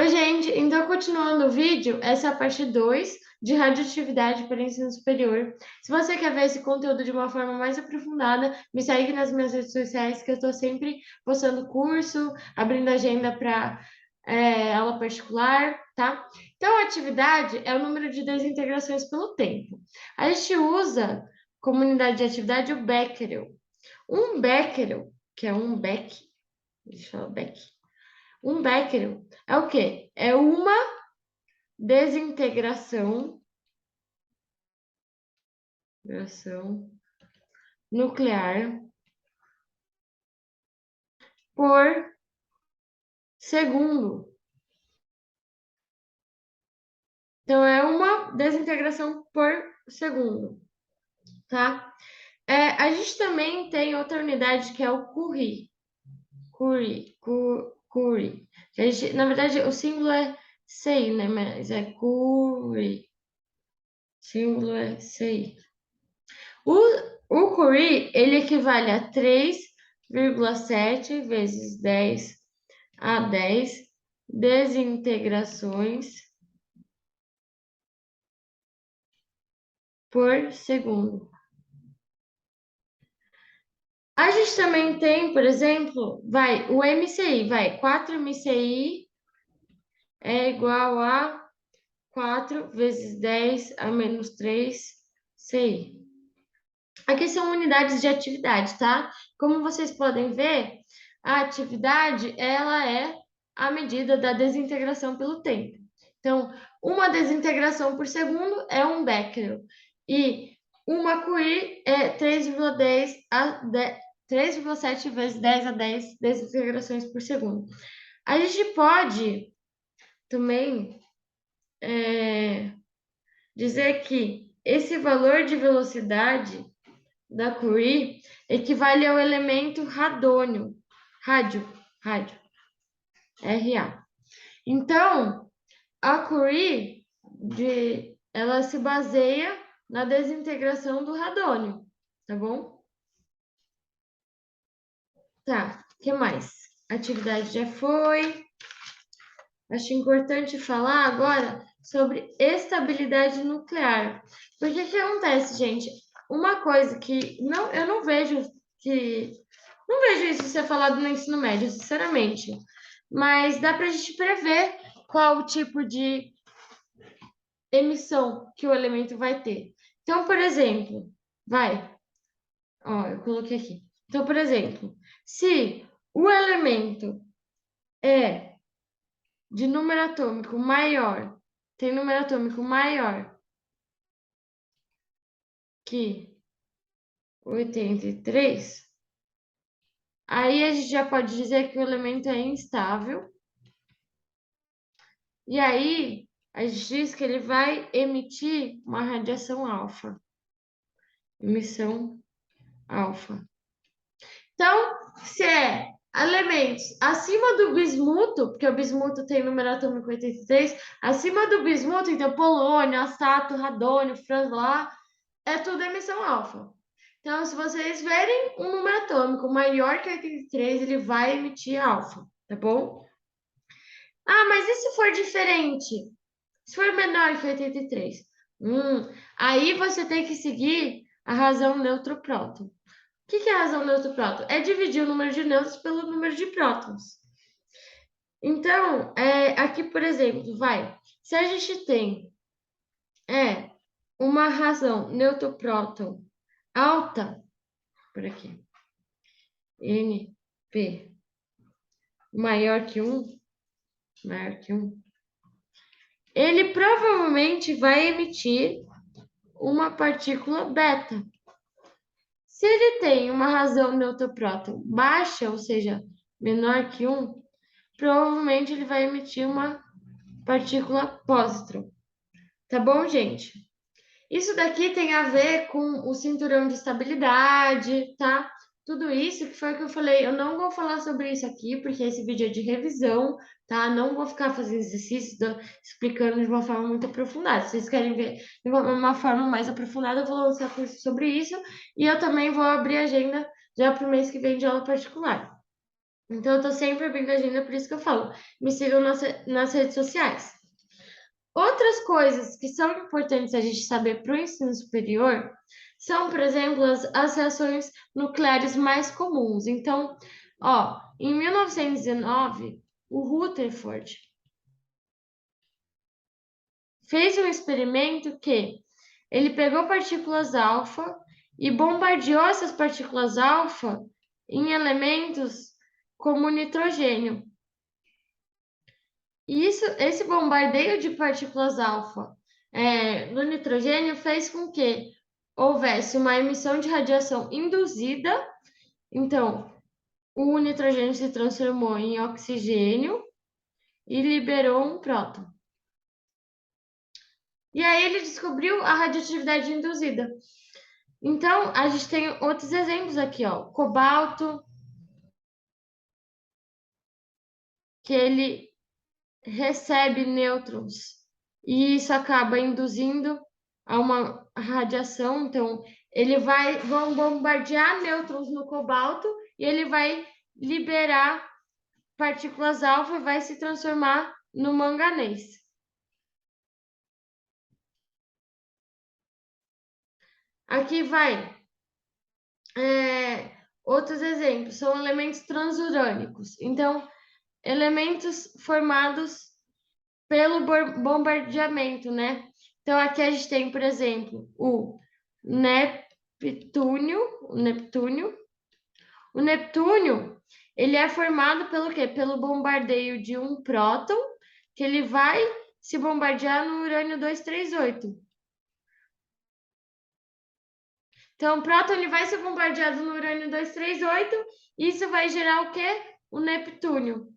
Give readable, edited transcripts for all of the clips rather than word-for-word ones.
Oi, gente. Então, continuando o vídeo, essa é a parte 2 de radioatividade para ensino superior. Se você quer ver esse conteúdo de uma forma mais aprofundada, me segue nas minhas redes sociais, que eu estou sempre postando curso, abrindo agenda para aula particular, tá? Então, a atividade é o número de desintegrações pelo tempo. A gente usa, como unidade de atividade, o Becquerel. Um Becquerel, que é um Beck, deixa eu falar Beck. Um Becquerel é o quê? É uma desintegração nuclear por segundo. Então, é uma desintegração por segundo, tá? A gente também tem outra unidade que é o Curie. Curie. Na verdade, o símbolo é CI, né? Mas é Curie. O símbolo é CI. O Curie, ele equivale a 3,7 vezes 10 a 10 desintegrações por segundo. A gente também tem, por exemplo, o MCI, 4 MCI é igual a 4 vezes 10 a menos 3 CI. Aqui são unidades de atividade, tá? Como vocês podem ver, a atividade, ela é a medida da desintegração pelo tempo. Então, uma desintegração por segundo é um Becquerel. E uma Curie é 3,7 vezes 10 a 10 desintegrações por segundo. A gente pode também dizer que esse valor de velocidade da Curie equivale ao elemento radônio, rádio, Ra. Então, a Curie, ela se baseia na desintegração do radônio, tá bom? Tá, o que mais? A atividade já foi. Acho importante falar agora sobre estabilidade nuclear. Porque o que acontece, gente? Uma coisa que eu não vejo que não vejo isso ser falado no ensino médio, sinceramente. Mas dá para a gente prever qual o tipo de emissão que o elemento vai ter. Então, por exemplo, eu coloquei aqui. Então, por exemplo, se o elemento é de número atômico maior, tem número atômico maior que 83, aí a gente já pode dizer que o elemento é instável. E aí a gente diz que ele vai emitir uma radiação alfa. Emissão alfa. Então, se é elementos acima do bismuto, porque o bismuto tem número atômico 83, acima do bismuto, então polônio, astato, radônio, lá, é tudo emissão alfa. Então, se vocês verem um número atômico maior que 83, ele vai emitir alfa, tá bom? Ah, mas e se for diferente? Se for menor que 83? Aí você tem que seguir a razão neutro-próton. O que é a razão neutro-próton? É dividir o número de nêutrons pelo número de prótons. Então, aqui, por exemplo, se a gente tem uma razão neutro-próton alta, por aqui, NP maior que 1, ele provavelmente vai emitir uma partícula beta. Se ele tem uma razão neutropróton baixa, ou seja, menor que 1, provavelmente ele vai emitir uma partícula pósitron. Tá bom, gente? Isso daqui tem a ver com o cinturão de estabilidade, tá? Tudo isso que foi o que eu falei. Eu não vou falar sobre isso aqui, porque esse vídeo é de revisão, tá? Não vou ficar fazendo exercícios, explicando de uma forma muito aprofundada. Se vocês querem ver de uma forma mais aprofundada, eu vou lançar curso sobre isso. E eu também vou abrir agenda já para o mês que vem de aula particular. Então, eu tô sempre abrindo a agenda, por isso que eu falo. Me sigam nas redes sociais. Outras coisas que são importantes a gente saber para o ensino superior são, por exemplo, as reações nucleares mais comuns. Então, ó, em 1919, o Rutherford fez um experimento que ele pegou partículas alfa e bombardeou essas partículas alfa em elementos como nitrogênio. E esse bombardeio de partículas alfa no nitrogênio fez com que houvesse uma emissão de radiação induzida. Então, o nitrogênio se transformou em oxigênio e liberou um próton. E aí ele descobriu a radioatividade induzida. Então, a gente tem outros exemplos aqui, ó. Cobalto, que ele recebe nêutrons e isso acaba induzindo a uma radiação. Então, vão bombardear nêutrons no cobalto e ele vai liberar partículas alfa e vai se transformar no manganês. Aqui vai outros exemplos, são elementos transurânicos. Então, elementos formados pelo bombardeamento, né? Então, aqui a gente tem, por exemplo, o Neptúnio. O Neptúnio, ele é formado pelo quê? Pelo bombardeio de um próton, que ele vai se bombardear no urânio 238. Então, o próton ele vai ser bombardeado no urânio 238, e isso vai gerar o quê? O Neptúnio.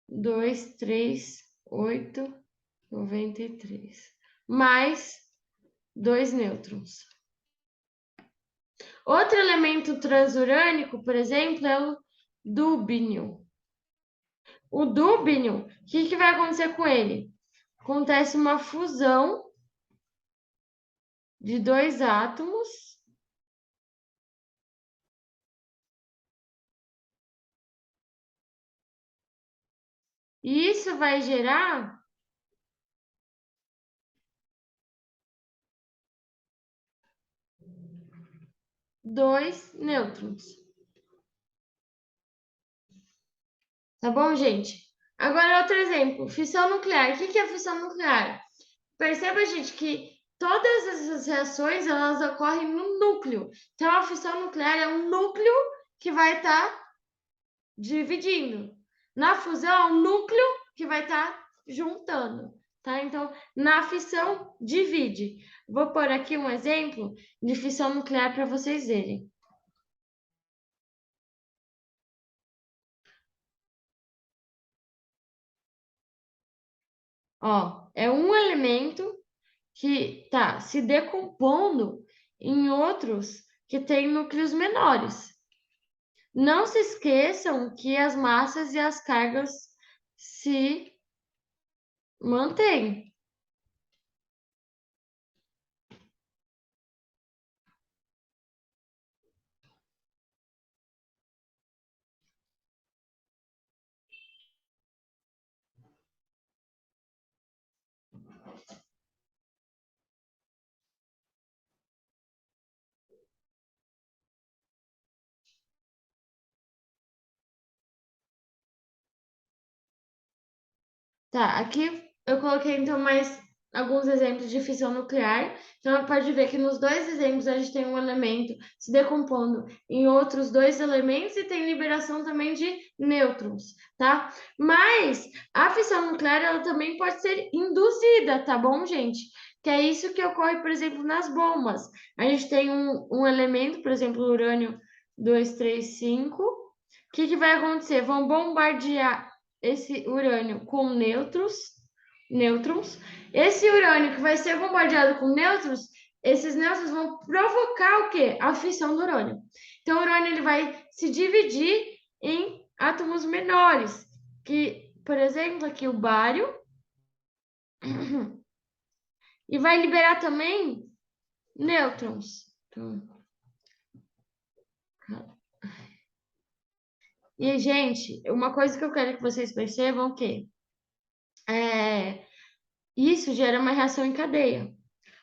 238,93. Mais 2 nêutrons. Outro elemento transurânico, por exemplo, é o dúbnio. O dúbnio, o que vai acontecer com ele? Acontece uma fusão de dois átomos. E isso vai gerar dois nêutrons. Tá bom, gente? Agora, outro exemplo, fissão nuclear. O que é fissão nuclear? Perceba, gente, que todas essas reações, elas ocorrem no núcleo. Então, a fissão nuclear é um núcleo que vai estar dividindo. Na fusão, é um núcleo que vai estar juntando, tá? Então, na fissão, divide. Vou pôr aqui um exemplo de fissão nuclear para vocês verem. Ó, é um elemento que está se decompondo em outros que têm núcleos menores. Não se esqueçam que as massas e as cargas se mantêm. Tá, aqui eu coloquei então mais alguns exemplos de fissão nuclear. Então, pode ver que nos dois exemplos a gente tem um elemento se decompondo em outros dois elementos e tem liberação também de nêutrons, tá? Mas a fissão nuclear ela também pode ser induzida, tá bom, gente? Que é isso que ocorre, por exemplo, nas bombas. A gente tem um elemento, por exemplo, o urânio 235. O que vai acontecer? Vão bombardear esse urânio com nêutrons. Esse urânio que vai ser bombardeado com nêutrons, esses nêutrons vão provocar o quê? A fissão do urânio. Então, o urânio ele vai se dividir em átomos menores, que, por exemplo, aqui o bário, e vai liberar também nêutrons. Então, E, gente, uma coisa que eu quero que vocês percebam que isso gera uma reação em cadeia.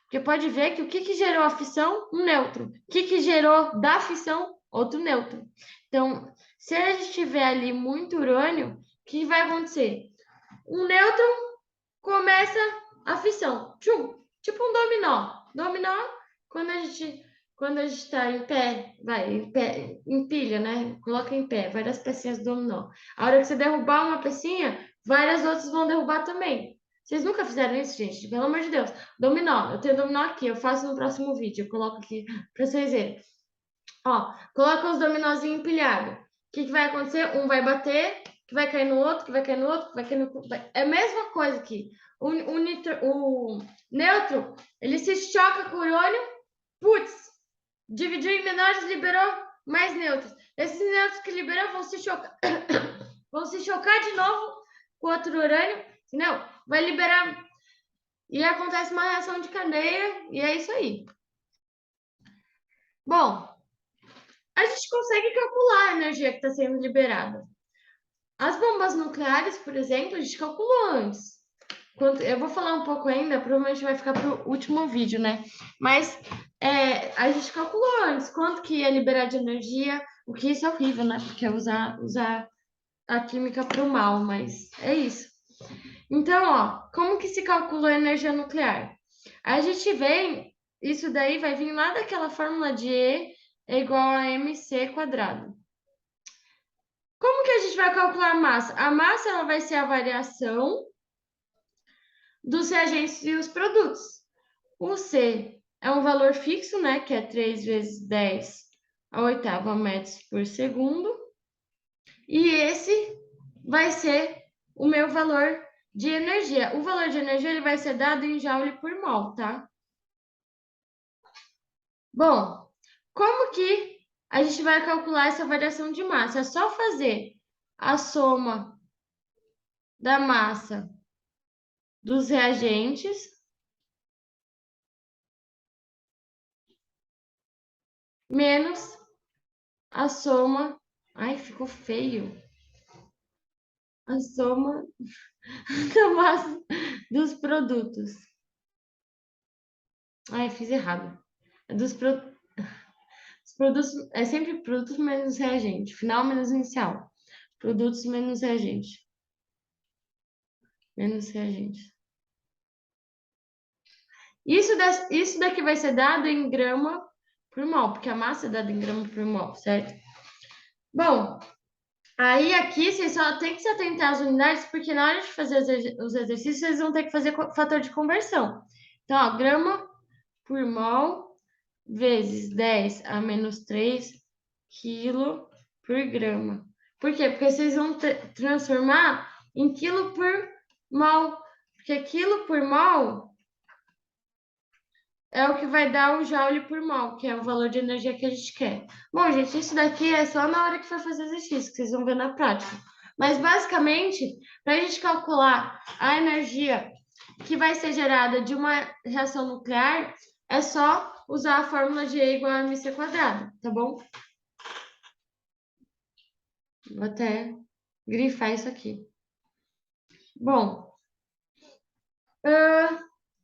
Porque pode ver que o que gerou a fissão? Um nêutron. O que gerou da fissão? Outro nêutron. Então, se a gente tiver ali muito urânio, o que vai acontecer? Um nêutron começa a fissão. Tchum, tipo um dominó. Dominó, quando a gente está em pé, em pé, empilha, né? Coloca em pé, várias pecinhas do dominó. A hora que você derrubar uma pecinha, várias outras vão derrubar também. Vocês nunca fizeram isso, gente? Pelo amor de Deus. Dominó, eu tenho dominó aqui, eu faço no próximo vídeo, eu coloco aqui para vocês verem. Ó, coloca os dominózinhos empilhados. O que vai acontecer? Um vai bater, que vai cair no outro, que vai cair no outro, que vai cair no outro. É a mesma coisa aqui. O nêutron, ele se choca com o urânio, putz, dividiu em menores, liberou mais nêutrons. Esses nêutrons que liberou vão se chocar, vão se chocar de novo com outro urânio, não, vai liberar e acontece uma reação de cadeia e é isso aí. Bom, a gente consegue calcular a energia que está sendo liberada. As bombas nucleares, por exemplo, a gente calculou antes. Eu vou falar um pouco ainda, provavelmente vai ficar para o último vídeo, né? Mas a gente calculou antes quanto que ia liberar de energia, o que isso é horrível, né? Porque é usar a química para o mal, mas é isso. Então, ó, como que se calcula a energia nuclear? A gente vem, isso daí vai vir lá daquela fórmula de E é igual a mc quadrado. Como que a gente vai calcular a massa? A massa ela vai ser a variação dos reagentes e os produtos. O C é um valor fixo, né? Que é 3 vezes 10 a oitava metros por segundo. E esse vai ser o meu valor de energia. O valor de energia ele vai ser dado em joule por mol, tá? Bom, como que a gente vai calcular essa variação de massa? É só fazer a soma da massa dos reagentes menos a soma. Ai, ficou feio. A soma da massa dos produtos. Ai, fiz errado. Os produtos é sempre produtos menos reagente. Final menos inicial. Produtos menos reagente. Menos reagente. Isso daqui vai ser dado em grama por mol, porque a massa é dada em grama por mol, certo? Bom, aí aqui vocês só tem que se atentar às unidades, porque na hora de fazer os exercícios, vocês vão ter que fazer fator de conversão. Então, ó, grama por mol vezes 10 a menos 3 quilo por grama. Por quê? Porque vocês vão transformar em quilo por mol. Porque quilo por mol é o que vai dar o joule por mol, que é o valor de energia que a gente quer. Bom, gente, isso daqui é só na hora que for fazer exercício, que vocês vão ver na prática. Mas, basicamente, para a gente calcular a energia que vai ser gerada de uma reação nuclear, é só usar a fórmula de E igual a mc quadrado, tá bom? Vou até grifar isso aqui. Bom,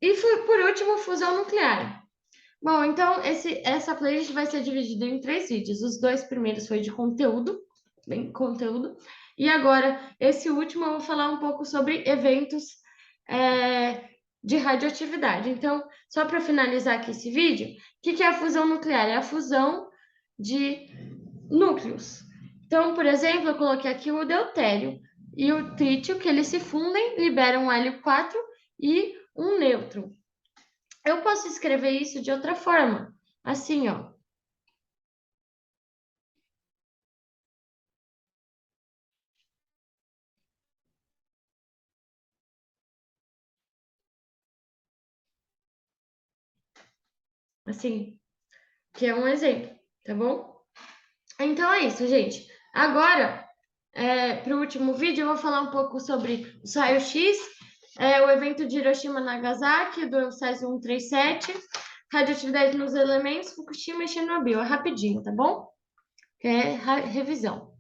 e por último, fusão nuclear. Bom, então essa playlist vai ser dividida em 3 vídeos. Os 2 primeiros foi de conteúdo, bem conteúdo. E agora, esse último, eu vou falar um pouco sobre eventos de radioatividade. Então, só para finalizar aqui esse vídeo, o que é a fusão nuclear? É a fusão de núcleos. Então, por exemplo, eu coloquei aqui o deutério e o trítio, que eles se fundem, liberam um hélio 4 e um nêutron. Eu posso escrever isso de outra forma, assim, ó. Assim, que é um exemplo, tá bom? Então é isso, gente. Agora, para o último vídeo, eu vou falar um pouco sobre os raios-x, o evento de Hiroshima e Nagasaki, do Césio 137, radioatividade nos elementos, Fukushima e Chernobyl. É rapidinho, tá bom? É revisão.